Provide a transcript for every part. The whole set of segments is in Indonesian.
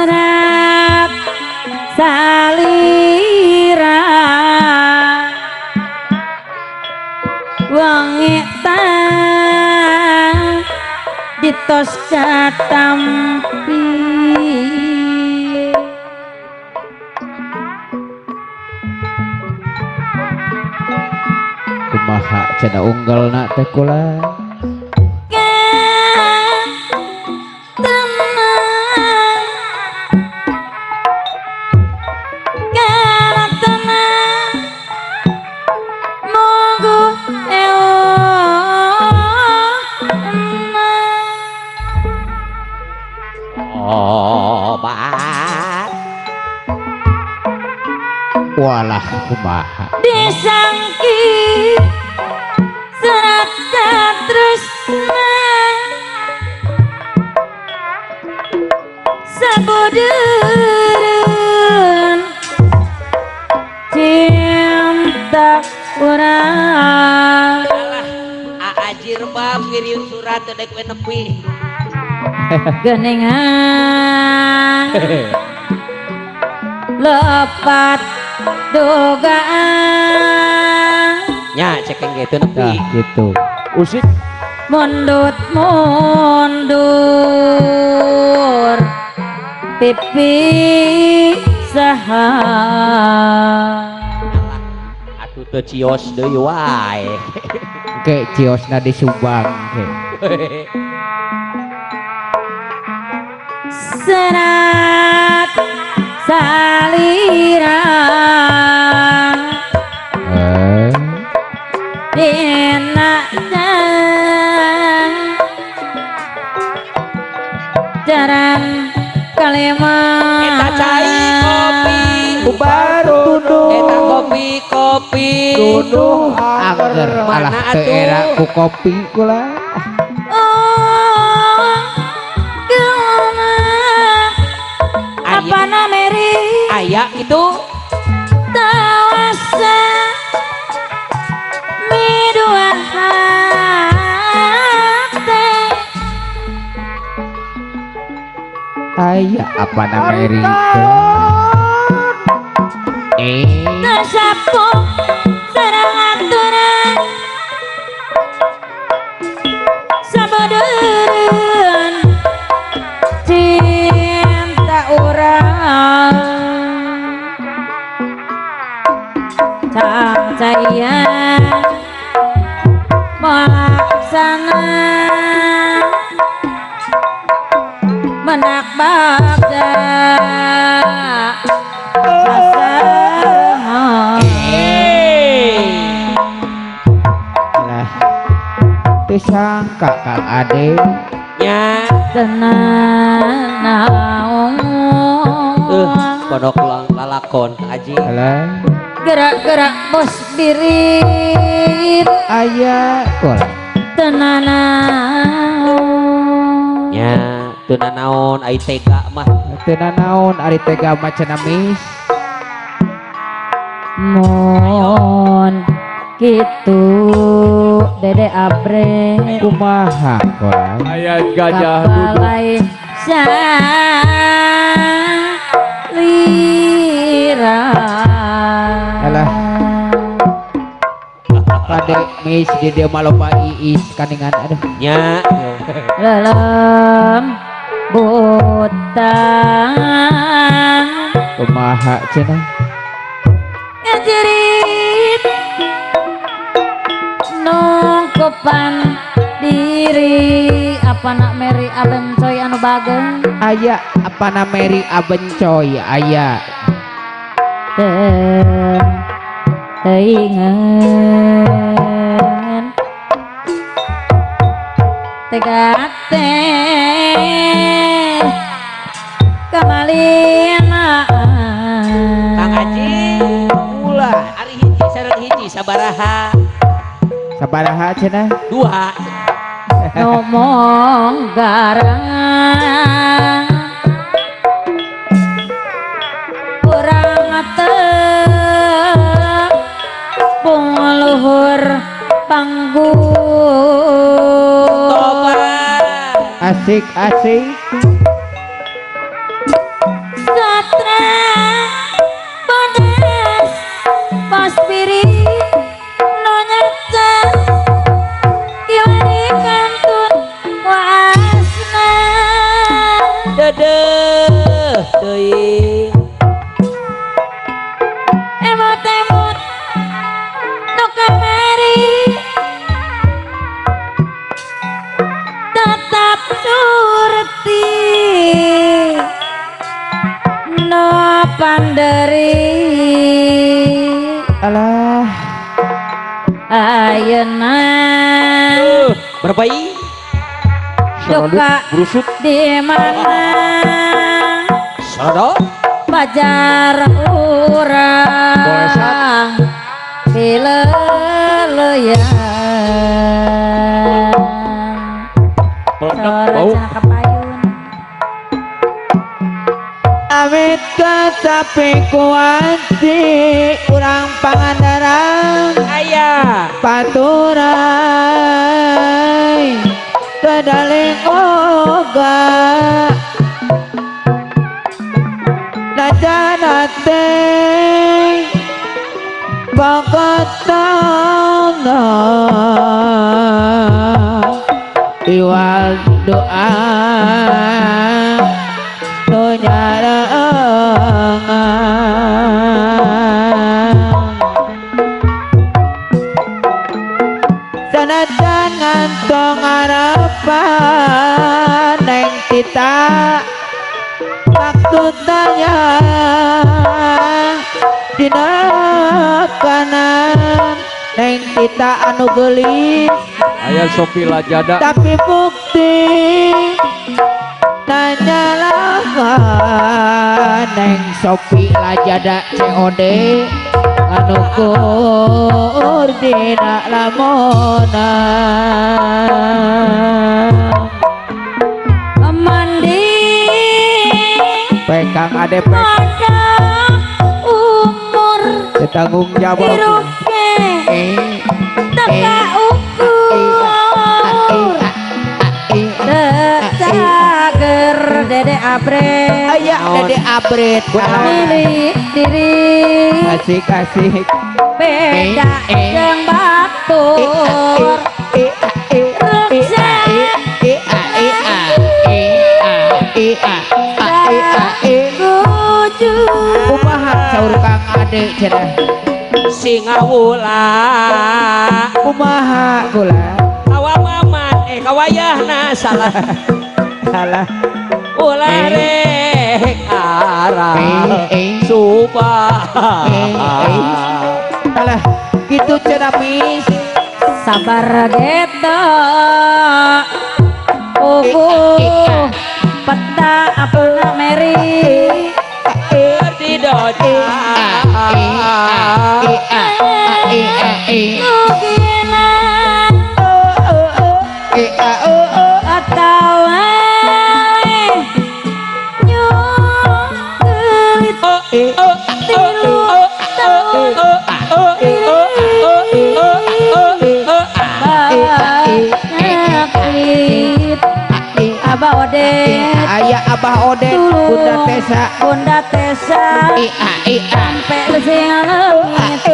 serat salira wangi ditos katampi kumaha cenah unggalna teh kula walah kumaha disangki serat tresna sabodeureun cinta urang ajir bab kirim surat dek we nepi genengan lepat dugaan nya cekeng gitu nepi nah gitu usik mundur pipi saha atuh teu cios deui wae ke ciosna di Subang ke serat salira dina jaran kalimat eta cai kopi baru eta kopi tuduh angger alah teu era ku kopi kula apa nameri aya itu tawasa midua hate aya apa namanya tersapu sareng aturan sabodeureun cinta urang cahaya melaksana menak bagda lah teu sangka Kang Ade nya tenan naon kodok lalakon aji alah gerak-gerak bos birit aya kula tenan naon nya teu nanaon ai tega mah teu nanaon ari tega macan amis mon gitu dede abre kumaha kula ayat gajah duduk kapalai salira alah Kade mis di dia maloba iis kaningan aduh nya dalam butang kumaha cenah ngejerit nongkopan diri apa nak Mary abencoy anu bageng aya apa nameri abencoy aya teingan tegate kamalian Kang Aji ulah ari hiji sareng hiji sabaraha sabaraha cenah dua ngomong garang kurang tepung luhur panggung asik asik dari Alah ayeuna berbayi duka berusut di mana sadar pajar urang pileleyan meledak bau Soracana kapayun amit tapi kuanti urang Pangandaran ayah paturai kedaling oga najana teh bakatana iwal doa sanajan ngantong harapan neng tita maksud tanya dina kanan neng tita anu gelis ayah Sopi Lajada tapi bukti nanya lah neng Sopi Lajada COD anu kurdina lamona mandi pekang adep pada umur tanggung jawab iruke teka ukur cager dede abret aya dede abret milik diri kasih beda jeung batur kumaha saur Kang Ade cenah Singawula kumaha kula kawamaman kawayahna salah salah ulah rek arah subah alah gitu cenah mis sabar geta peta apelna meri tidak nugina atau nyugelit tilu tahun nyakit Abah Odet aya Abah Odet Bunda Tesa sampai lesing leungit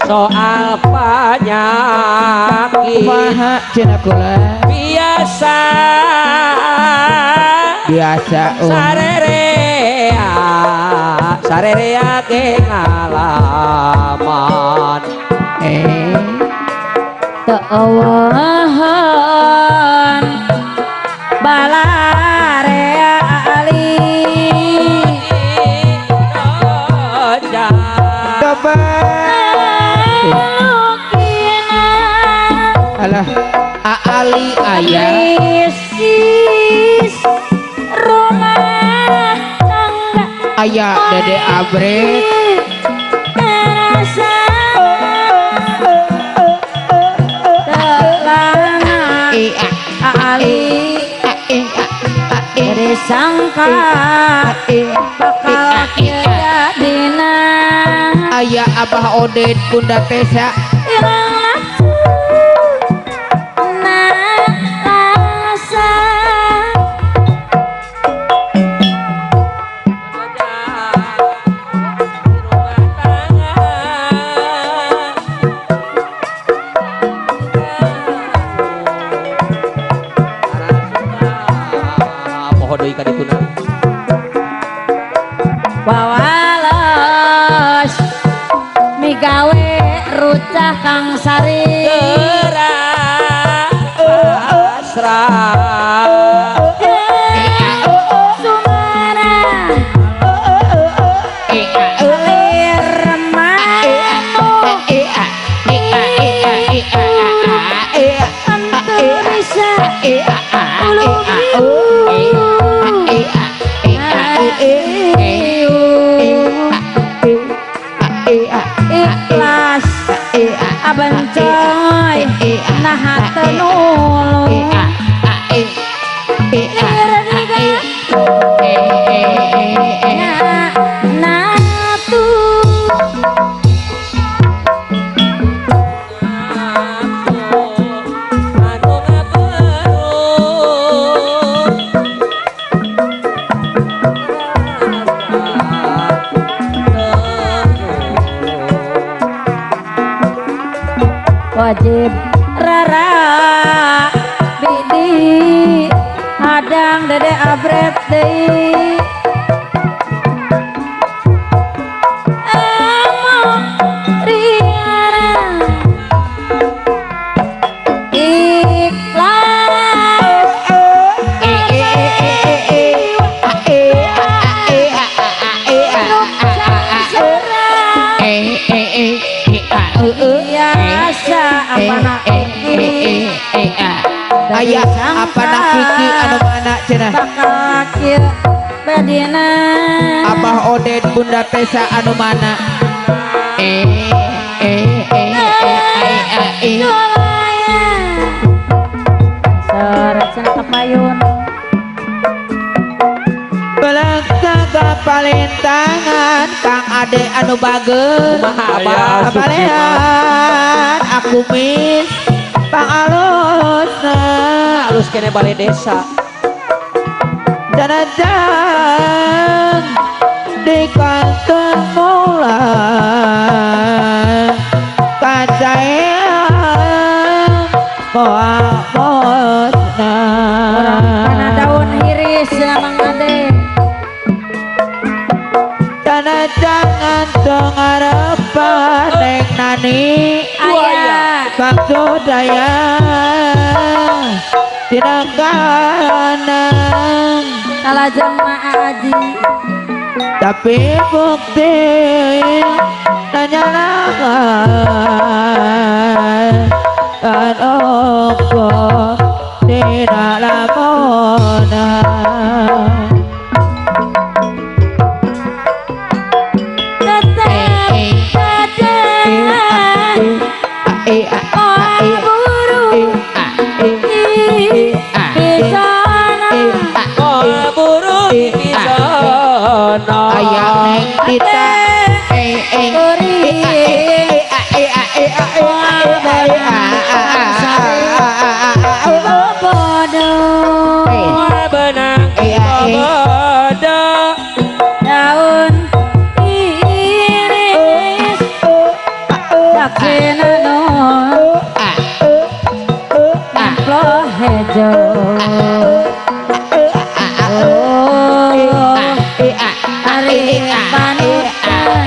soal penyakit kumaha cenah kula biasa sarerea ke ngalaman teueuhan balarea ali coba lukina alah Ali aya isis rumah tangga aya Dede Abret terasa telana Ali dari sangka bakal jadina aya Abah Odet Bunda Tesa ilang nafsu rasa pohodoi kadituna wawalos migawe rucah Kang Sari gerak pasrah Sumana ikhlas abancoy nah tenulung wajib rara bidi hadang dede abret deui emong riara ikhlas biasa apana Ayah apa nak kiki anu mana cenah bakal kieu badina Abah Oden Bunda Tesa anu mana sore cenah kapayun Belakang palintangan Kang Ade anu bager kumaha abah Kapalean aku mis pangalusna halus kene balai desa Janajang di kantor mulan kacaean moa-moasna karena daun iris Mang Ade Jangan tengarepan neng nani aya maksud daya tidak kanan salah jamaah aji tapi bukti nanya langan dan ongko tidak lamonan ayam neng kita daun iris dakena non lo hejo hari panutan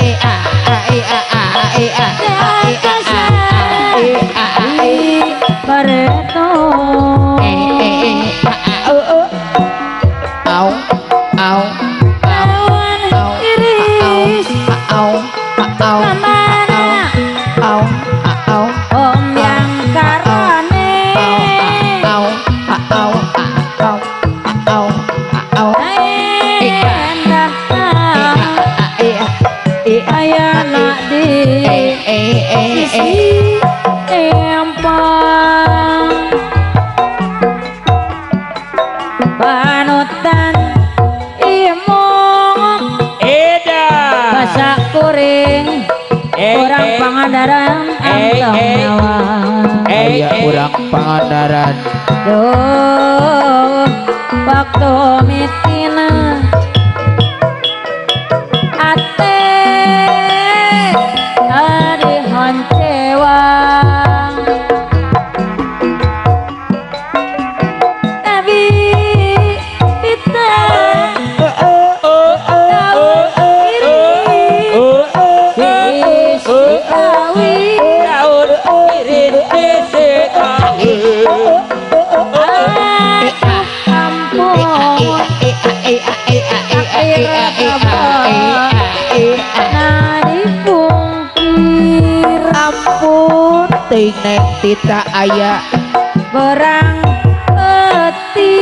bareto daun iris kamana om yang karane endah ayana di sisi empang panutan imong basa kuring orang Pangandaran antong nyawa aya urang Pangandaran duh waktu mitina ate ari honcewang tapi kita daun iris awi nek tita aya Gorang peti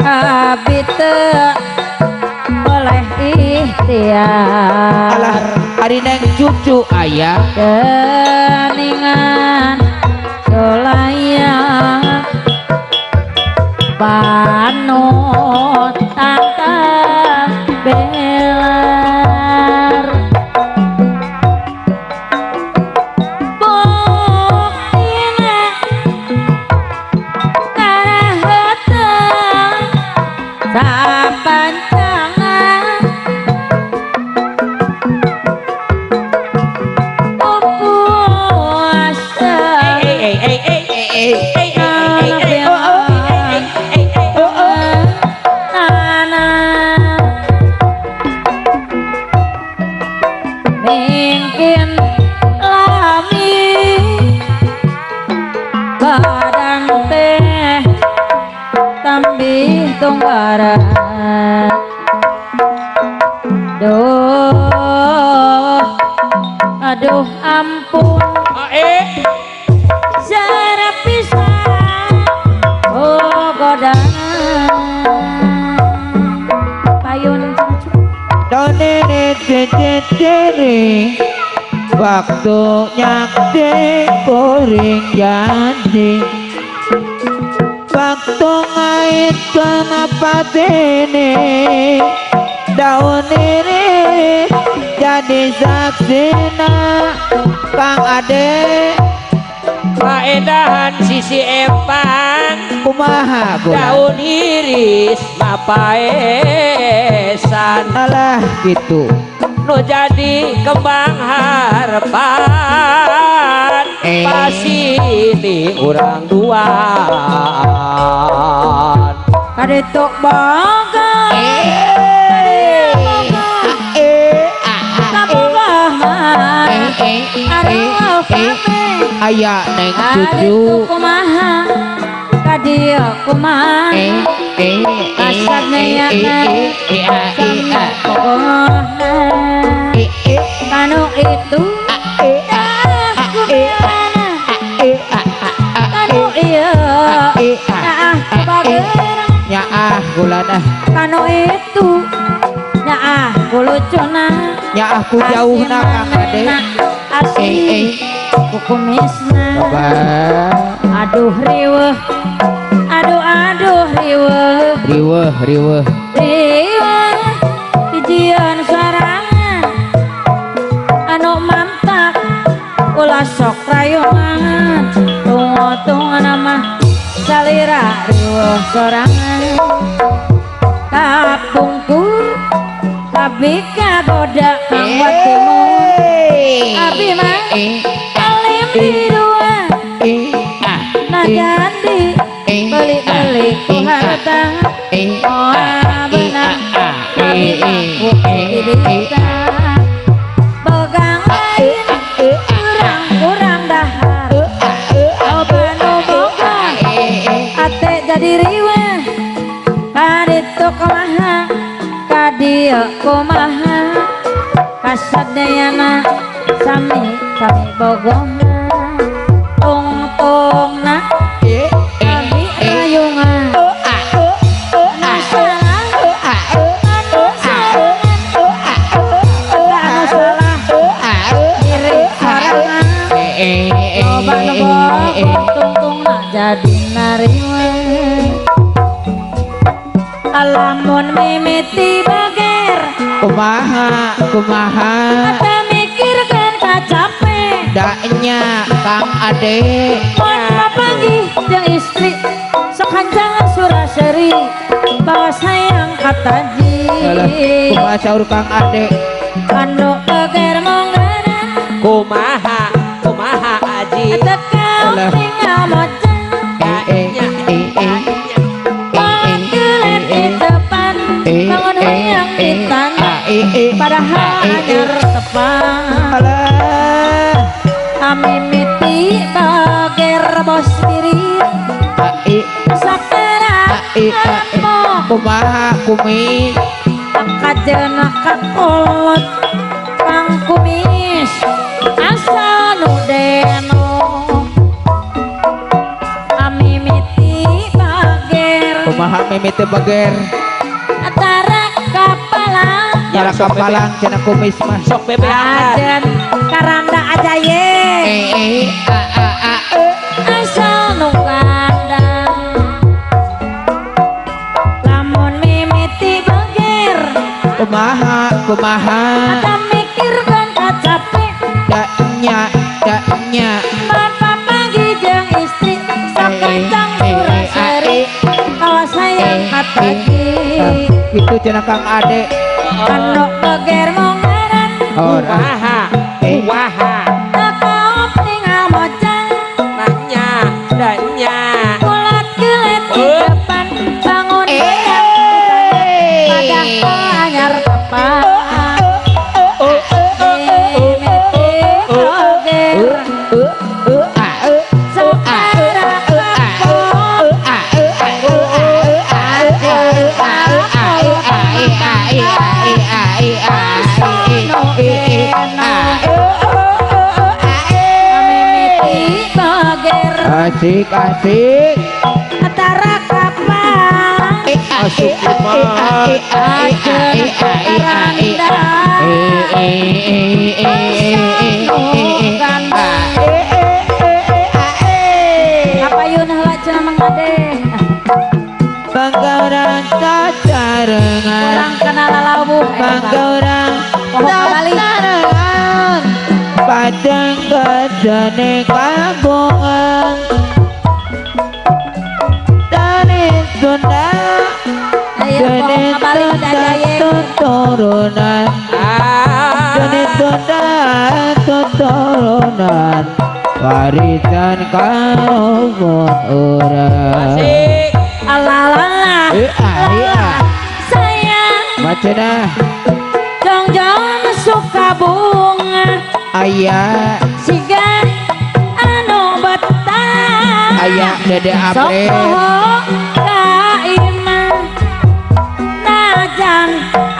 abi teu boleh ikhtiar alah ari neng cucu aya geningan solayan panut tangkap belar buktine karaheteng sapanjangan puasa mungkin lami badan teh tambih tunggara aduh ampun sarap pisan oh godaan payun cucu donene ceceteri waktunya kuring jadi waktu ngait kenapa ini daun ini jadi saksina Kang Ade Paedahan sisi empang kumaha daun iris mapaesan alah gitu nu jadi kembang harapan pasini urang duaan kadetok boga aya neng cucu adetok kumaha kadia kumaha asadnya ya sama pokoknya kanu itu aku gimana kanu iya nah bager nyaah gulana kanu itu nah kulucuna nyaah ku jauh na Kang Ade asli kukumisna aduh riweuh aduh riweuh riweuh dijian sorangan anu mantap ulah sok rayongan tunggu nama salira riweuh sorangan kapungkur tapi kagoda kang watimu abi mah alim di dua nah jadi beli ku harta oh benar abi aku dibita bogang lain kurang dahar obanu boga ate jadi riweh kaditu kumaha kadia kumaha kasadayana sami bogona tungtungna kami rayungan anu salah diri sorangan coba ngebok tungtungna jadi nariwa alamun mimiti bager kumaha ate mikirkan kacape daknya Kang Ade mon mapagi jeung istri sok hanjangan suraseri bawa sayang kataji kumaha saur Kang Ade anu bager monggana kumaha aji tekau tinggal moceng panggilan di depan bangun yang di tanah padahal anyar tepan kami miti bager bos diri sakera mo kumaha kumi kajena kakolot kang kumis asal nu kumaha mimiti bager Atara kapalang cara kapalang cenah kumis mah Sok bebeangan. Ajen karanda aja ye Asal nu kandang Lamun mimiti beger kumaha Ada mikir kan capek daknya Bapak pagi jeung istri Sakacang kurang seri Kawa sayang pagi itu cenah Kang Ade Anu beger mongaran Waha. Waha. Takaop tinggal mojang Nanya. Danya. Kulat gelet di depan Bangun bayang Padahal anyar kapal Mimiti beger Saudara kapal Mimiti beger asik Atara kapal asik Apa yun hala cenah Mang Ade Panggaurang cacarengan Kurang kenal lalabuh Panggaurang cacarengan Padang kadane kabongan Dani Sunda Dani Sunda tuturunan Dani Sunda tuturunan Warisan karumun urang Asik. Alalala Sayang Macana Jong-jong suka bunga ayah Siga anu betah ayah Dede April Sokoho kaiman Najan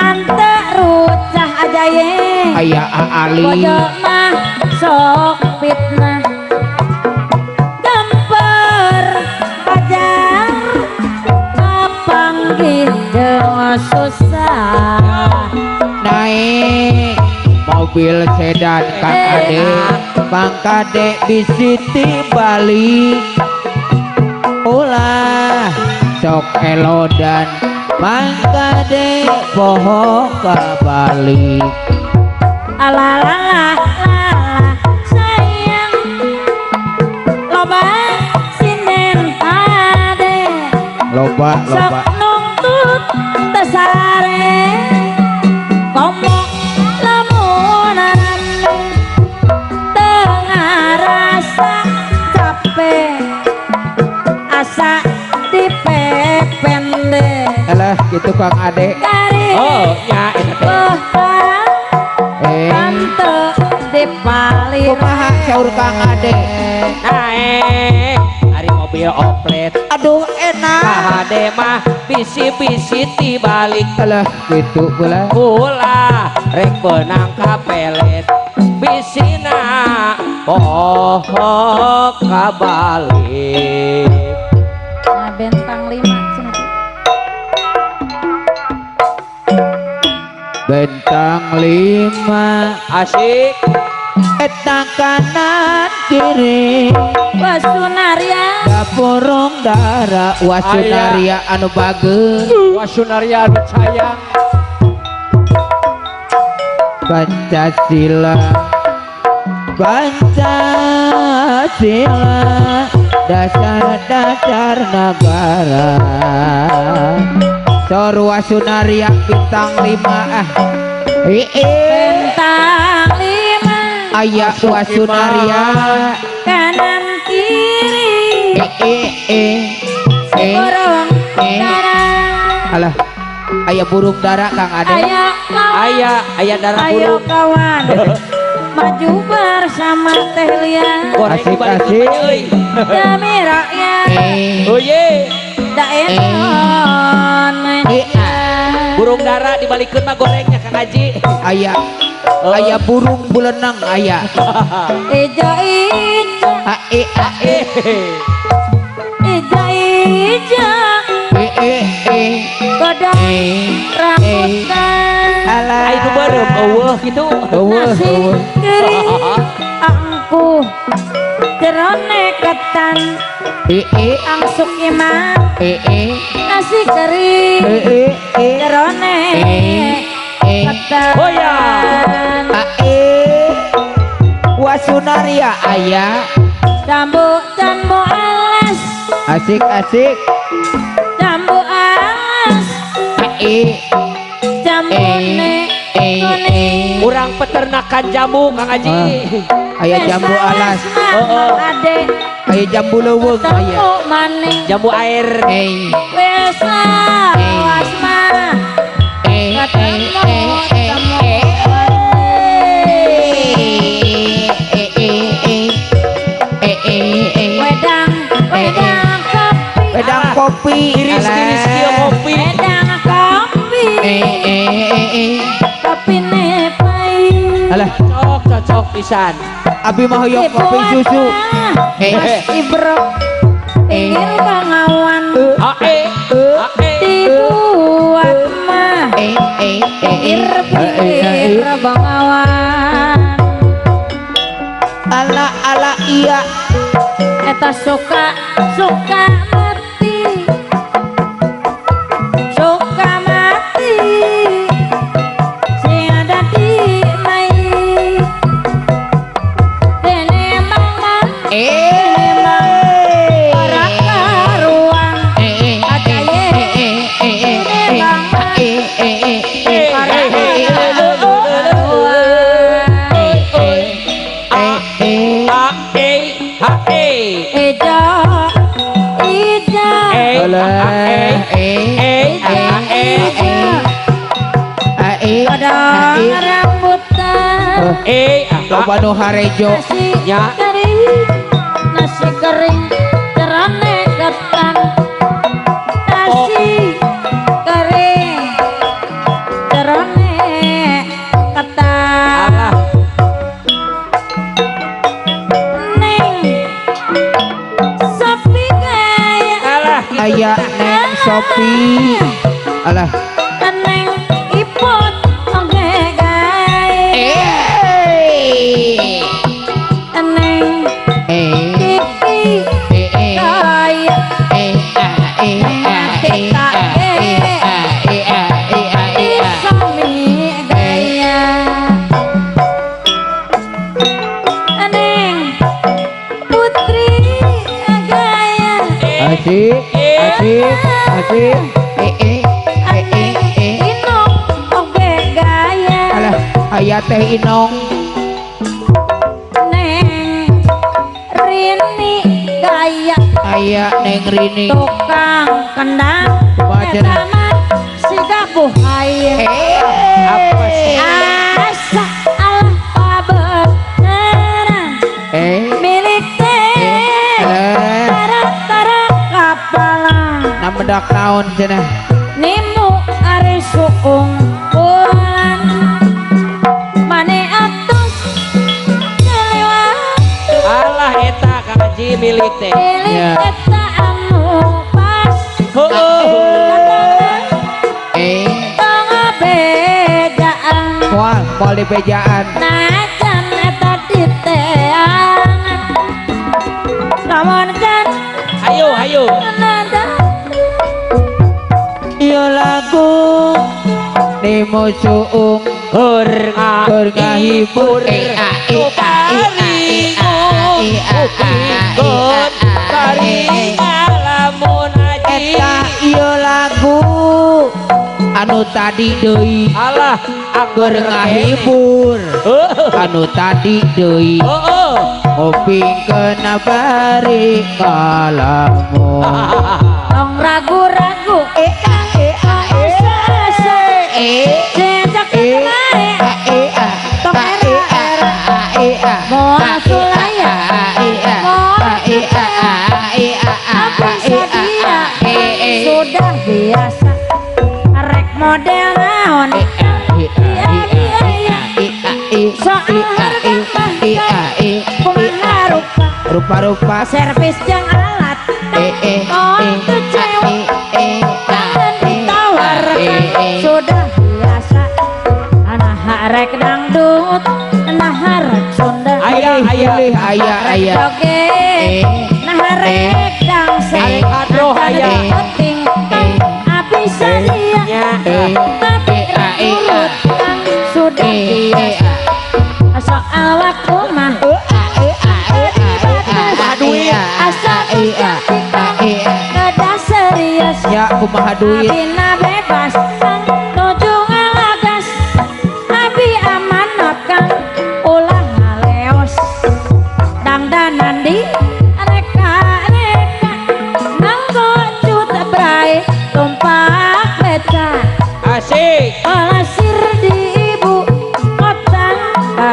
ante rucah aja ye ayah Ali Bojo mah sok fitnah Gemper pajar Kapanggih jeung susah naik mobil sedan Kang Ade Bang Kade bisiti balik ulah sok elodan Bang Kade poho kabalik Alalala sayang Loba sinen ade loba Sok nuntut tesare Komo lamunan Tengah rasa capek Asa dipepende alah gitu Kang Ade Kari Oh, nya eta teh. Tante dipalir kumaha saur Kang Ade Hari mobil oplet. aduh enak Kahade mah bisi-bisi tibalik. alah gitu pula Ulah rek benang kapelet. Bisina poho kabalik. Nah, bentang 5 cenah teh. bentang 5 Asik. eta kanan kiri Wasunaria Dapurung dara wasunaria anu bager Wasunaria anu sayang. Pancasila dasar negara Sor wasunaria bintang 5 bentang 5 aya wasunaria kanan kiri burung dara alah aya burung dara Kang Ade ayo kawan Aya darah ayo burung. kawan maju bersama Teh Lia Goreng Asik, balik asik. ke euy. demi rakyat Oh ye. daenon Burung dara dibalikeun mah gorengnya Kang Haji. aya aya burung bulenang aya ijo ijo Eh. ijo ijo godong rambutan Alah. Ayo bareng eueuh gitu. nasi kering angku jerone ketan angsuk imah nasi kering jerone ketan Oh ya. Wasunaria ayah jambu alas asik jambu alas jambu kuning Urang peternakan jamu Kang Haji. ayah jambu alas ade ayah jambu leuweung ayah temu maning Jamu air. Wesa wasma ketemu wedang kopi Iris-iris kieu kopi. wedang kopi kopi nepai alah Cocok pisan. abi mah hoyong kopi susu Mas Ibro ingin pengawan Ae. dibuat mah pikir pengawan ala iya eta suka mati sing ada di mai dene mangan para karuan ada ye godong rambutan loba nu harejo nasi kering jerone ketan nasi kering jerone ketan neng sepi gaya ayah neng sopi alah neng ipot oge gaya neng kiki gaya isami gaya neng putri gaya asik inong oge gaya alah ayah teh inong neng rini gaya ayah neng rini tukang kendang Wajar. taman si gabuh air Apa sih? asa Allah pabeneran milik teh tara kapalang nambedak naon cenah nimu ari suung bulan mane atus kelewat Alah eta Kang Haji milik teh. milik Ya. eta anu pas tengah bedaan moal di bejaan najan eta diteangan lamun can Hayu. nada iya lagu di musuung Hur ngahibur lamun Haji. eta iya lagu anu tadi deui Alah anggur ngahibur anu tadi deui ngopi kena bari kalamu tong ragu-ragu sejak tong era moal sulaya apa sadia sudah biasa rek model naon soal harga kumaha rupa-rupa servis jeung alat mohon tuh cewek sudah biasa anak harek dangdut nah harek Sunda ayah joget nah harek dangset penting abis saja tapi urut sudah biasa soal waktu mah asal kada serius ya kumaha duit abina bebas nuju ngalagas abi amanatkan ulah ngaleos dangdanan di reka nanggo cut brai tumpak beca asik olasir di ibu kota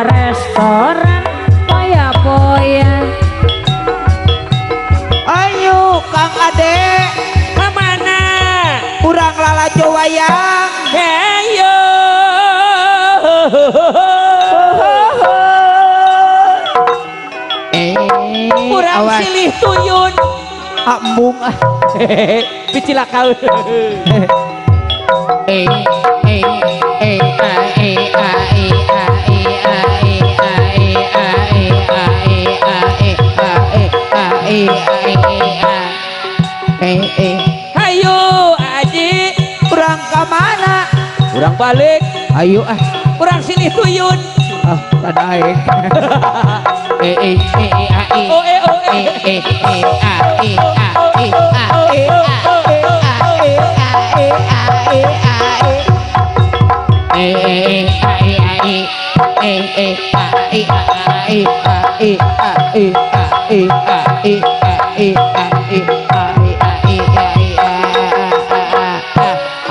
restoran poya-poya. ayo Kang Ade kemana kurang lalajo wayang heyo kurang awas silih tuyun ambung picilakaun hayo aji kurang kemana kurang balik ayo kurang silih tuyun tadaik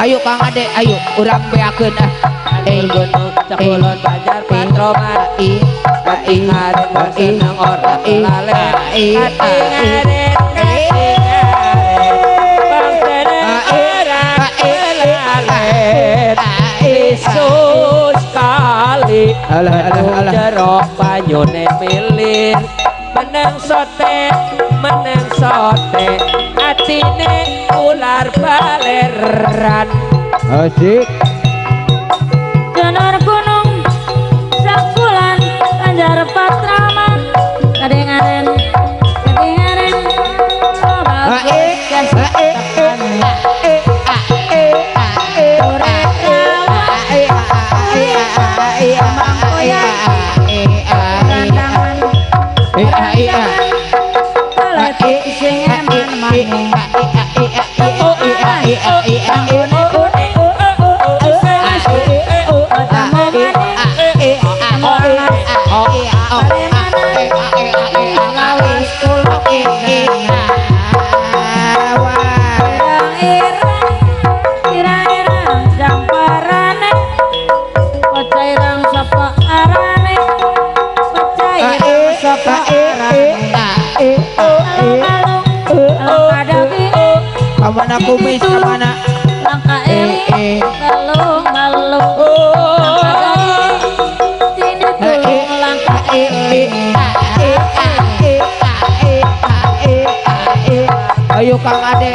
ayo Kang Ade ayo urang beakeun gunung cekulon banjar patroman katingaden senang orang lale katingaden bangsa orang lale Yesus kali alah jerok banyune milih meneng sote atine ular baleran asik Janur gunung sakulan Banjar Patraman kadengaren oh bagus Kamana kumis kamana langka eli galung tini tulung langka eli ayo Kang Ade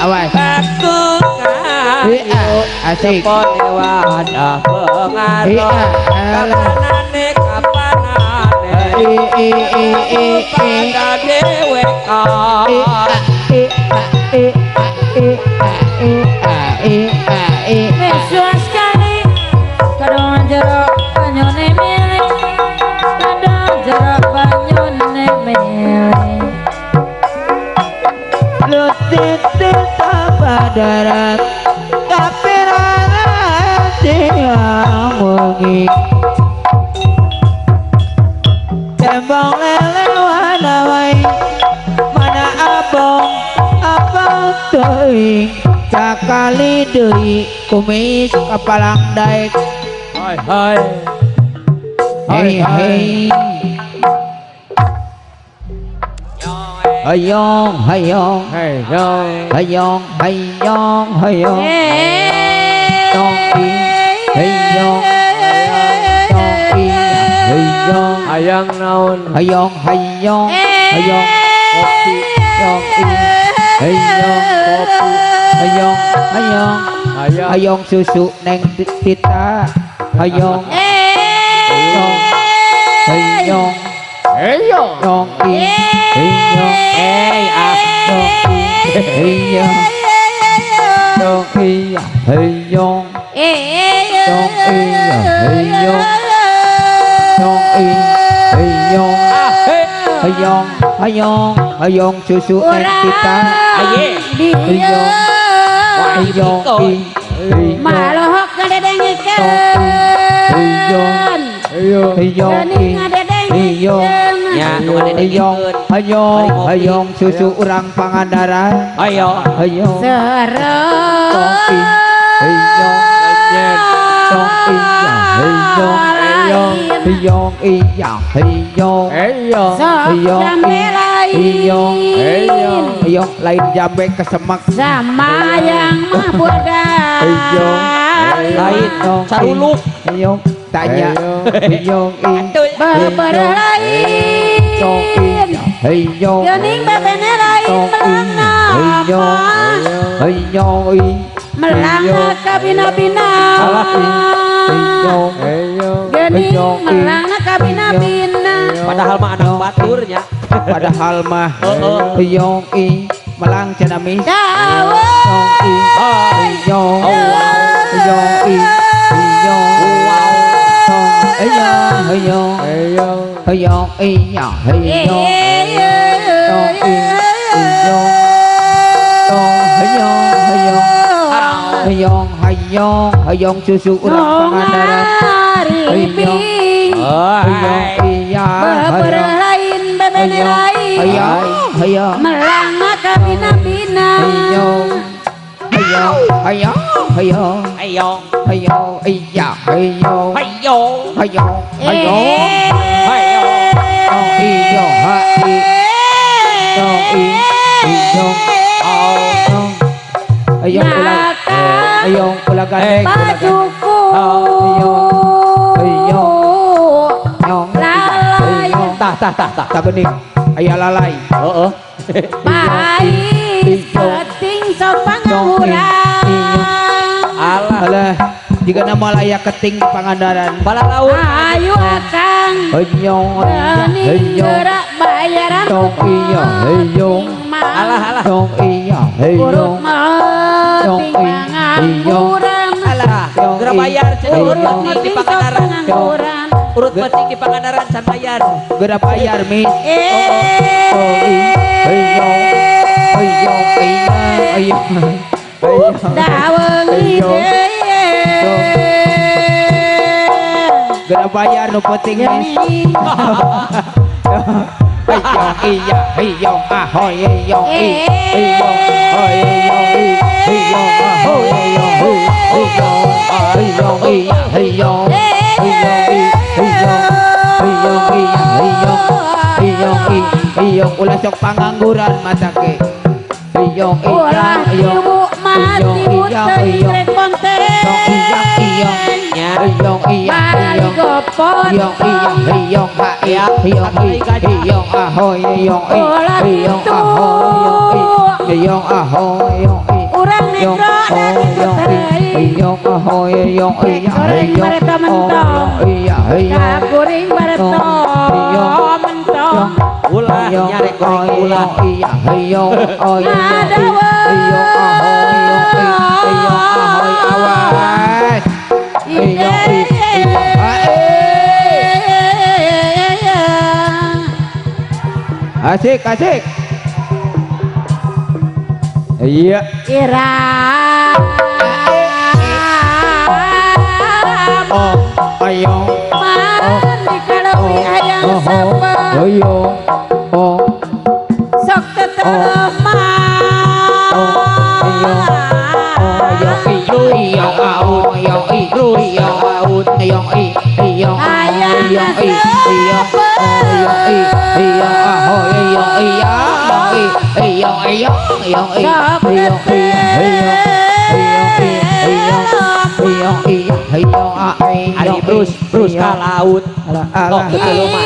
awas asik wadah pengaruh kapanane pada dewek Mesua sekali kadang jeruk banyune milih kadang jeruk banyune milih lutit tabadarat kapirangan tiang wengi tembang lele wanawai mana abang teuing cakali deui kumis kapalang daek hai hei hayong hayong hayong hayong tong i hayong tong i hayong hayang naon hayong hayong hayong kopi hayong hayong kopi hayong hayong hayong susu neng tita hayong hayong hayong hayong hayong hayong hayong dong iya hayong dong iya hayong dong hayong hayong hayong hayong susu neng kita Aye. hayong hayong Malohok ngadedengkeun. hayong hayong Ya, nu hayong ngadedengkeun. hayong hayong susu urang Pangandaran Ayo. hayong Serem. hayong hayong hayong hayong iya hayong hayong hayong lain jambe kesemak sama yang mahbudan Lain saruluk. hayong tanya hayong beberapa lain hayong gening bebene lain melangna hayong melangna kabina-bina gening melangna kabina-bina Padahal mah anak baturnya. padahal mah hayong melang cenami dawai hayong hayong hayong hayong iya hayong hayong susu urang Pangandaran hayong iya beberapa lain bebene lain hayong melangna kabina-bina hayong hayong Ayo. hayong iya hayong Ayo. hayong Ayo. hayong ulagan bajuku lalai tak bening aya lalai baik keting sopan ngurang alah jika nama layak keting Pangandaran Bala laut. ayo akang hayong gening gerak bayaran hayong Alah. dong iya buruk hayong timbangan kurang Alah. Geura bayar cenah urut penting di Pangandaran. kurang Urut penting di Pangandaran can bayar. geura bayar mis dawengi geura bayar nu penting mis hayong ahoy hayong hayong ulah sok pangangguran matake hayong ulah ibu mati uteuy rek konten mari gopot urang negro dari puteri goreng bareta mentong kakuring bareta mentong Ulah nyarek goreng ulah. Asik iya Ira hayong mandi kalawi hayang sapa sok tetelemah Ari terus ke laut. Alah Irama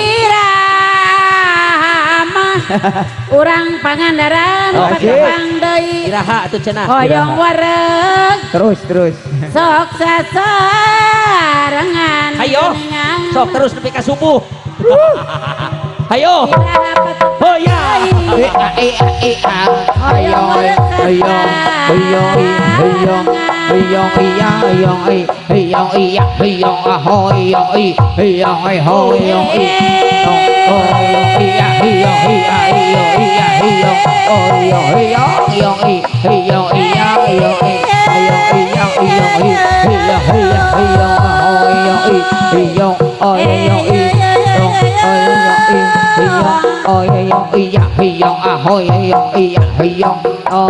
urang Pangandaran patepang deui Iraha atuh cenah. hoyong wareg terus sok sasarengan Hayo. Sok terus nepi ka subuh. Hayo. Iraha patepang Oh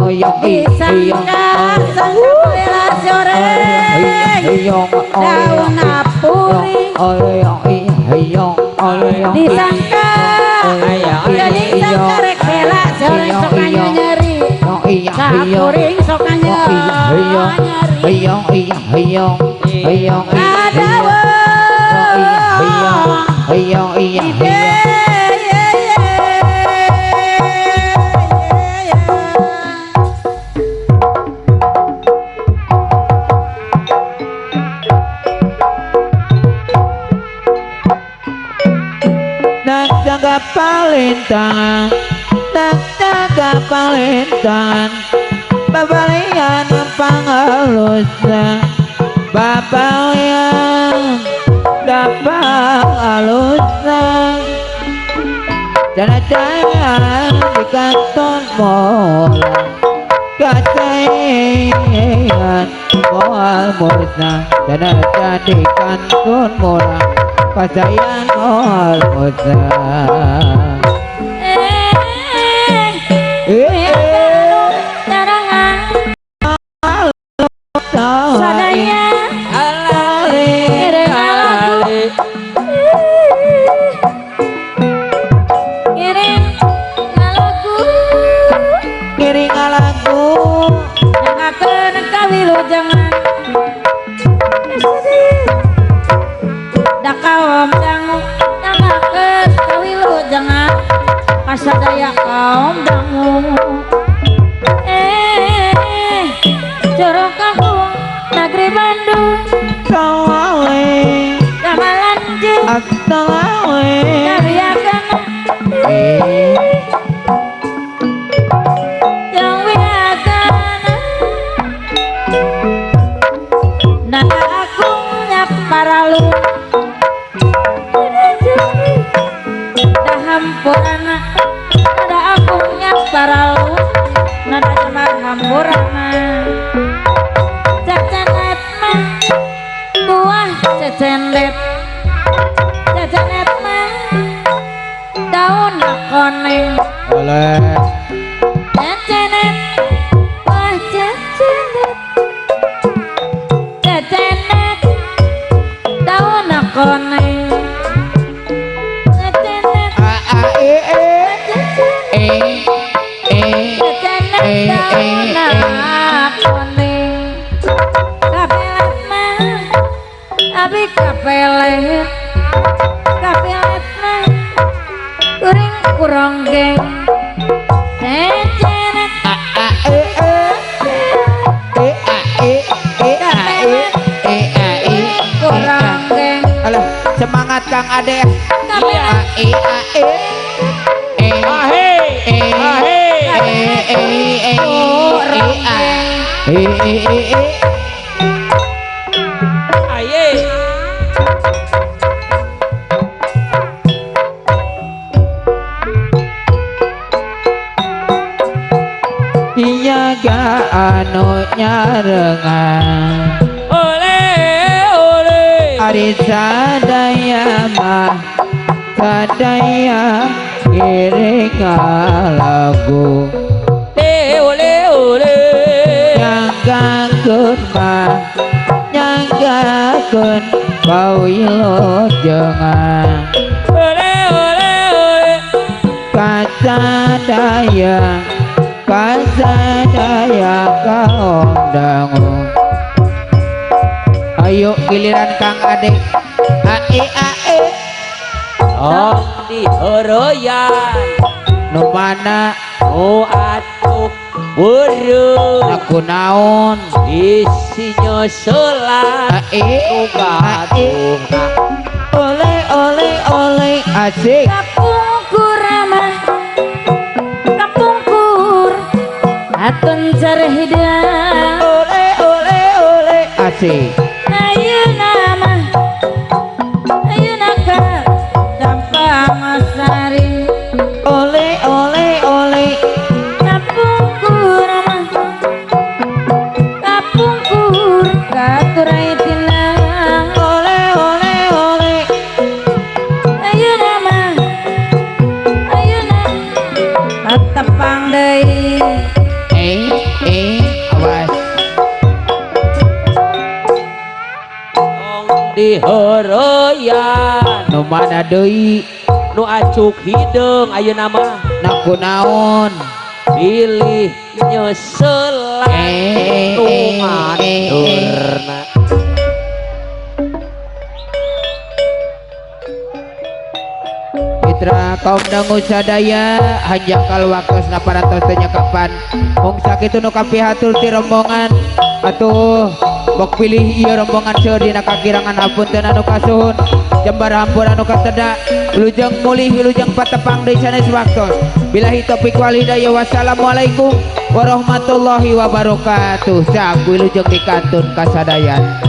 ya. disangka bela sore daun apuri disangka jadi rek bela sore sok nyeri sapuring sok nyeri Jaga palintangan, jaga palintangan, babalian pangalusna, babalian pangalusna, jangan di kantor mola, kacayan moal musna, jangan di kantor mola. Pasayan all muda sadaya ngiring lagu jangakeun ka wilujeng kaum dangu jangakeun ka wilujeng kasadaya kaum dangu jorok aku negeri Bandung sawawe gamelan jeung astawawe karyakeun yang wiakeun nada aku nyap paralu hampurana nada aku nyap paralu nada cemar hampurana cecenet mah buah cecenet mah daun koneng oleh cecenet buah cecenet daun koneng kapelet mah kuring kuronggeng cecenet kuronggeng alah semangat Kang Ade Iyaga anu nyarengan ari sadaya mah sadaya iring lagu nyanggakeun mah nyanggakeun pawilujengan kasadaya kaum dangu ayo giliran Kang Ade ae tong dihoroyan nu mana nu atuk beureum aku naon isi nyosolan nu gadungna ole asik Kapungkur ramah kapungkur atun carhidang ole asik ayeuna mah ayeuna ka Dampang Sari ole kapungkur ramah kapungkur katurai tinang ole ayeuna mah ayeuna patepang deui awas tong dihoroyan nu mana deui nu acuk hideung ayeuna mah naku naon pilih nyosolan nu ngaturna Mitra kaum dangu sadaya hanjang kal waktosna parantos teu nyakapan mung sakitu nu kapihatul ti rombongan atuh bok pilih ieu rombongan seueur dina kakirangan hapunten anu kasuhun jembar hampur anu katedak wilujeng mulih wilujeng patepang deui sanes waktos billahi taufiq wal hidayah wassalamualaikum warahmatullahi wabarakatuh sak wilujeng dikantun kasadayan